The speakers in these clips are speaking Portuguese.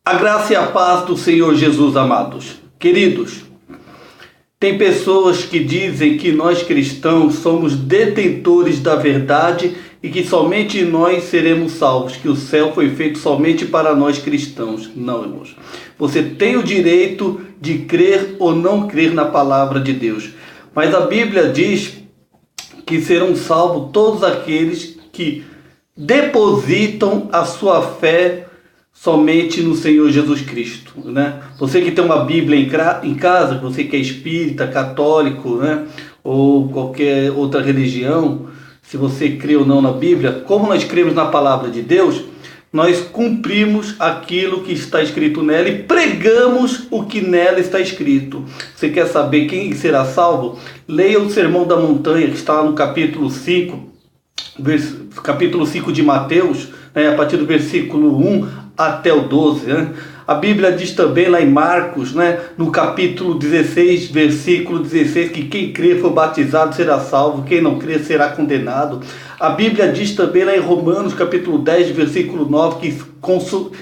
A graça e a paz do Senhor Jesus, amados. Queridos, tem pessoas que dizem que nós cristãos somos detentores da verdade e que somente nós seremos salvos, que o céu foi feito somente para nós cristãos. Não, irmãos. Você tem o direito de crer ou não crer na palavra de Deus. Mas a Bíblia diz que serão salvos todos aqueles que depositam a sua fé somente no Senhor Jesus Cristo, né? Você que tem uma Bíblia em casa, você que é espírita, católico, né? Ou qualquer outra religião, se você crê ou não na Bíblia, como nós cremos na palavra de Deus, nós cumprimos aquilo que está escrito nela e pregamos o que nela está escrito. Você quer saber quem será salvo? Leia o Sermão da Montanha, que está no capítulo 5 de Mateus, né, a partir do versículo 1 até o 12. Né? A Bíblia diz também lá em Marcos, né, no capítulo 16, versículo 16, que quem crê for batizado será salvo, quem não crê será condenado. A Bíblia diz também lá em Romanos, capítulo 10, versículo 9, que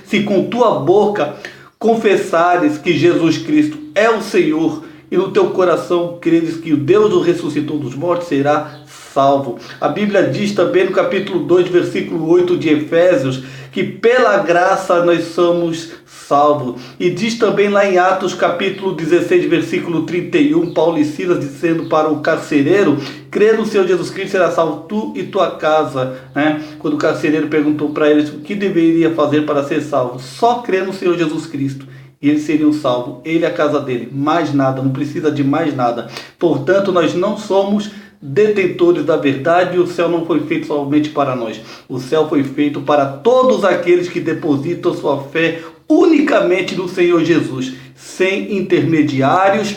se com tua boca confessares que Jesus Cristo é o Senhor e no teu coração creres que o Deus o ressuscitou dos mortos, será salvo. A Bíblia diz também no capítulo 2, versículo 8 de Efésios, que pela graça nós somos salvos. E diz também lá em Atos capítulo 16, versículo 31, Paulo e Silas dizendo para o carcereiro: crê no Senhor Jesus Cristo, será salvo tu e tua casa. Né? Quando o carcereiro perguntou para eles o que deveria fazer para ser salvo, só crer no Senhor Jesus Cristo e eles seriam salvos, ele e a casa dele, mais nada, não precisa de mais nada. Portanto, nós não somos detentores da verdade, e o céu não foi feito somente para nós. O céu foi feito para todos aqueles que depositam sua fé unicamente no Senhor Jesus, sem intermediários,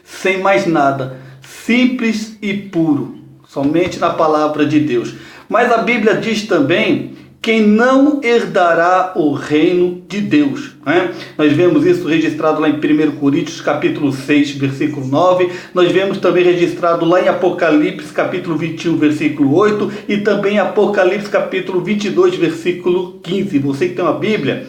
sem mais nada, simples e puro, somente na palavra de Deus. Mas a Bíblia diz também quem não herdará o reino de Deus. Né? Nós vemos isso registrado lá em 1 Coríntios, capítulo 6, versículo 9. Nós vemos também registrado lá em Apocalipse, capítulo 21, versículo 8. E também Apocalipse, capítulo 22, versículo 15. Você que tem uma Bíblia,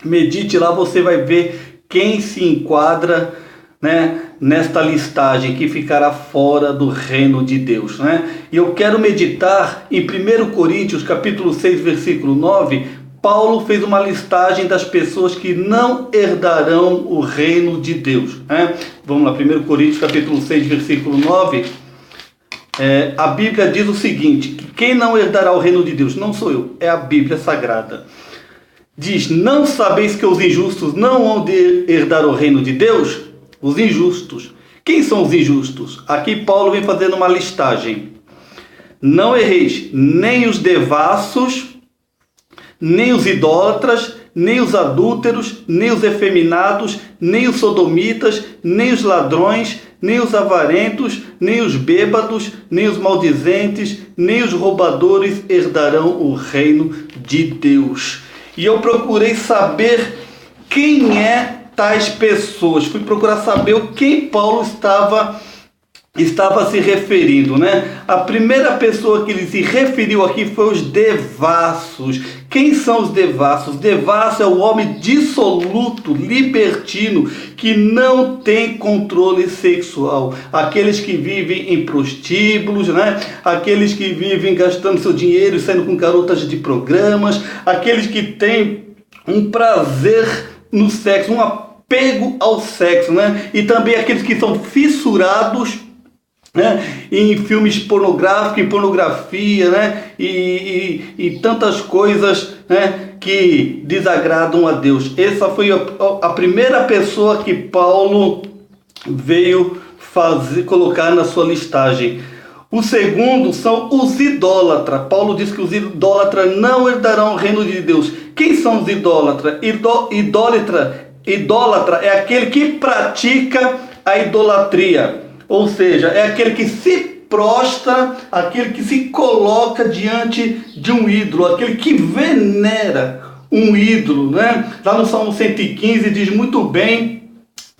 medite lá, você vai ver quem se enquadra, né, nesta listagem que ficará fora do reino de Deus. Né? E eu quero meditar em 1 Coríntios, capítulo 6, versículo 9. Paulo fez uma listagem das pessoas que não herdarão o reino de Deus. Né? Vamos lá, 1 Coríntios, capítulo 6, versículo 9. A Bíblia diz o seguinte, que quem não herdará o reino de Deus não sou eu, é a Bíblia Sagrada. Diz: não sabeis que os injustos não vão herdar o reino de Deus? Os injustos. Quem são os injustos? Aqui Paulo vem fazendo uma listagem. Não erreis nem os devassos, nem os idólatras, nem os adúlteros, nem os efeminados, nem os sodomitas, nem os ladrões, nem os avarentos, nem os bêbados, nem os maldizentes, nem os roubadores herdarão o reino de Deus. E eu procurei saber quem é tais pessoas. Fui procurar saber o que Paulo estava se referindo, né? A primeira pessoa que ele se referiu aqui foi os devassos. Quem são os devassos? Devasso é o homem dissoluto, libertino, que não tem controle sexual. Aqueles que vivem em prostíbulos, né? Aqueles que vivem gastando seu dinheiro e saindo com garotas de programas, aqueles que têm um prazer no sexo, um apego ao sexo, né? E também aqueles que são fissurados, né, em filmes pornográficos, em pornografia, né, e tantas coisas, né, que desagradam a Deus. Essa foi a primeira pessoa que Paulo veio colocar na sua listagem. O segundo são os idólatras. Paulo diz que os idólatras não herdarão o reino de Deus. Quem são os idólatras? Idólatra é aquele que pratica a idolatria. Ou seja, é aquele que se prostra, aquele que se coloca diante de um ídolo, aquele que venera um ídolo. Né? Lá no Salmo 115 diz muito bem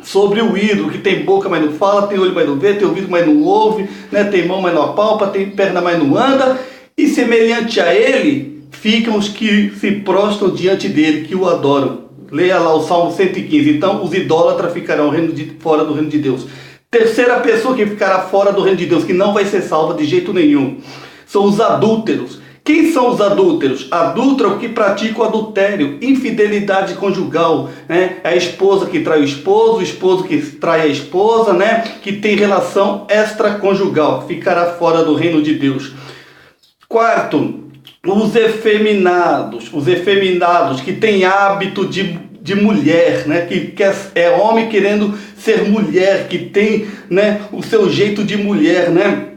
sobre o ídolo, que tem boca, mas não fala, tem olho, mas não vê, tem ouvido, mas não ouve, né? Tem mão, mas não apalpa, tem perna, mas não anda, e semelhante a ele ficam os que se prostram diante dele, que o adoram. Leia lá o Salmo 115. Então os idólatras ficarão fora do reino de Deus. Terceira pessoa que ficará fora do reino de Deus, que não vai ser salva de jeito nenhum, são os adúlteros. Quem são os adúlteros? Adúltero é o que pratica o adultério, infidelidade conjugal, né? É a esposa que trai o esposo que trai a esposa, né? Que tem relação extraconjugal, ficará fora do reino de Deus. Quarto, os efeminados que têm hábito de mulher, né? Que é homem querendo ser mulher, que tem, né, o seu jeito de mulher, né?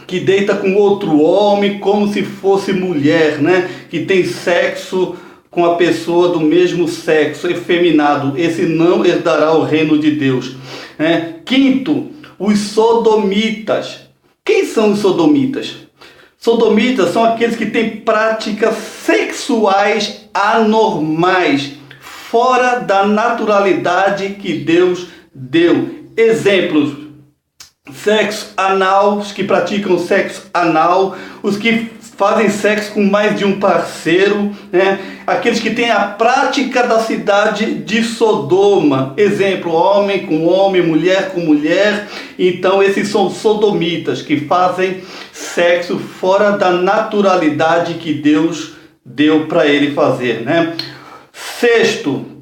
Que deita com outro homem como se fosse mulher, né? Que tem sexo com a pessoa do mesmo sexo, efeminado. Esse não herdará o reino de Deus. Quinto, os sodomitas. Quem são os sodomitas? Sodomitas são aqueles que têm práticas sexuais anormais, fora da naturalidade que Deus deu. Exemplos: sexo anal, os que praticam sexo anal, os que fazem sexo com mais de um parceiro, né? Aqueles que têm a prática da cidade de Sodoma. Exemplo: homem com homem, mulher com mulher. Então esses são os sodomitas, que fazem sexo fora da naturalidade que Deus deu para ele fazer, né? Sexto,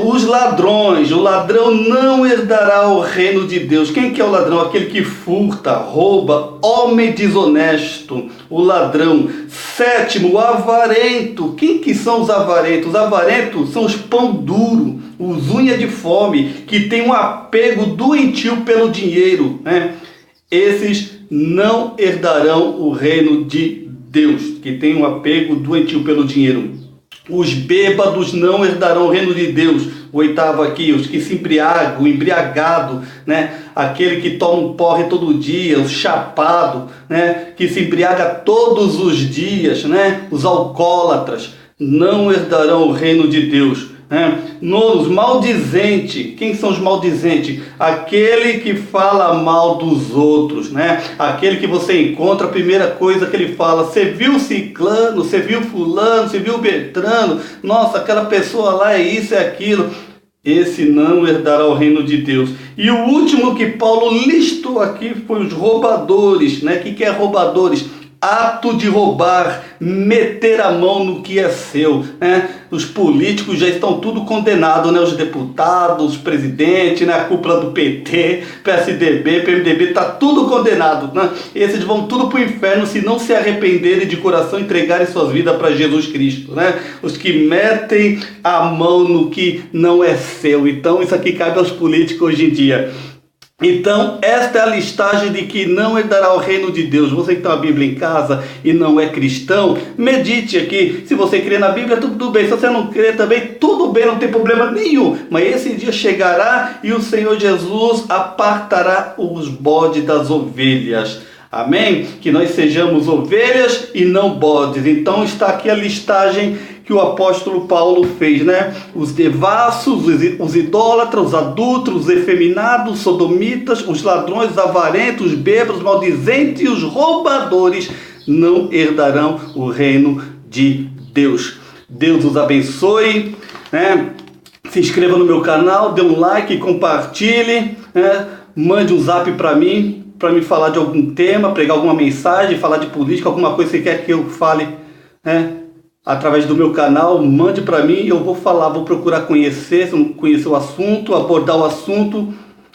os ladrões. O ladrão não herdará o reino de Deus. Quem que é o ladrão? Aquele que furta, rouba, homem desonesto, o ladrão. Sétimo, o avarento. Quem que são os avarentos? Os avarentos são os pão duro, os unha de fome, que tem um apego doentio pelo dinheiro, né? Esses não herdarão o reino de Deus, que tem um apego doentio pelo dinheiro. Os bêbados não herdarão o reino de Deus. O oitavo aqui, os que se embriagam, o embriagado, né? Aquele que toma um porre todo dia, o chapado, né? Que se embriaga todos os dias, né? Os alcoólatras não herdarão o reino de Deus. Nono, maldizente. Quem são os maldizentes? Aquele que fala mal dos outros, né? Aquele que você encontra, a primeira coisa que ele fala: você viu ciclano, você viu fulano, você viu Bertrano, nossa, aquela pessoa lá é isso, é aquilo. Esse não herdará o reino de Deus. E o último que Paulo listou aqui foi os roubadores, né? O que é roubadores? Ato de roubar, meter a mão no que é seu, né? Os políticos já estão tudo condenados, né? Os deputados, os presidentes, né? A cúpula do PT, PSDB, PMDB, está tudo condenado, né? Esses vão tudo para o inferno se não se arrependerem de coração e entregarem suas vidas para Jesus Cristo, né? Os que metem a mão no que não é seu. Então isso aqui cabe aos políticos hoje em dia. Então, esta é a listagem de que não herdará o reino de Deus. Você que tem uma Bíblia em casa e não é cristão, medite aqui. Se você crê na Bíblia, tudo bem. Se você não crê também, tudo bem, não tem problema nenhum. Mas esse dia chegará e o Senhor Jesus apartará os bodes das ovelhas. Amém? Que nós sejamos ovelhas e não bodes. Então está aqui a listagem que o apóstolo Paulo fez, né? Os devassos, os idólatras, os adúlteros, os efeminados, os sodomitas, os ladrões, os avarentos, os bêbados, os maldizentes e os roubadores não herdarão o reino de Deus. Deus os abençoe, né? Se inscreva no meu canal, dê um like, compartilhe, né? Mande um zap para mim falar de algum tema, pregar alguma mensagem, falar de política, alguma coisa que você quer que eu fale, né? Através do meu canal, mande para mim, eu vou falar, vou procurar conhecer o assunto, abordar o assunto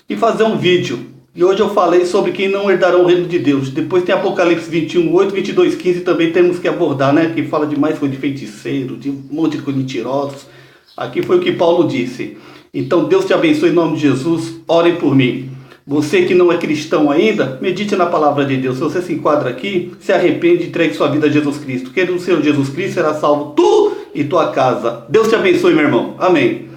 e fazer um vídeo. E hoje eu falei sobre quem não herdará o reino de Deus. Depois tem Apocalipse 21, 8, 22, 15, também temos que abordar, né? Que fala demais coisa de feiticeiro, de um monte de coisa mentirosos. Aqui foi o que Paulo disse. Então Deus te abençoe em nome de Jesus, orem por mim. Você que não é cristão ainda, medite na palavra de Deus. Se você se enquadra aqui, se arrepende e entregue sua vida a Jesus Cristo. Querendo ser Jesus Cristo, será salvo tu e tua casa. Deus te abençoe, meu irmão. Amém.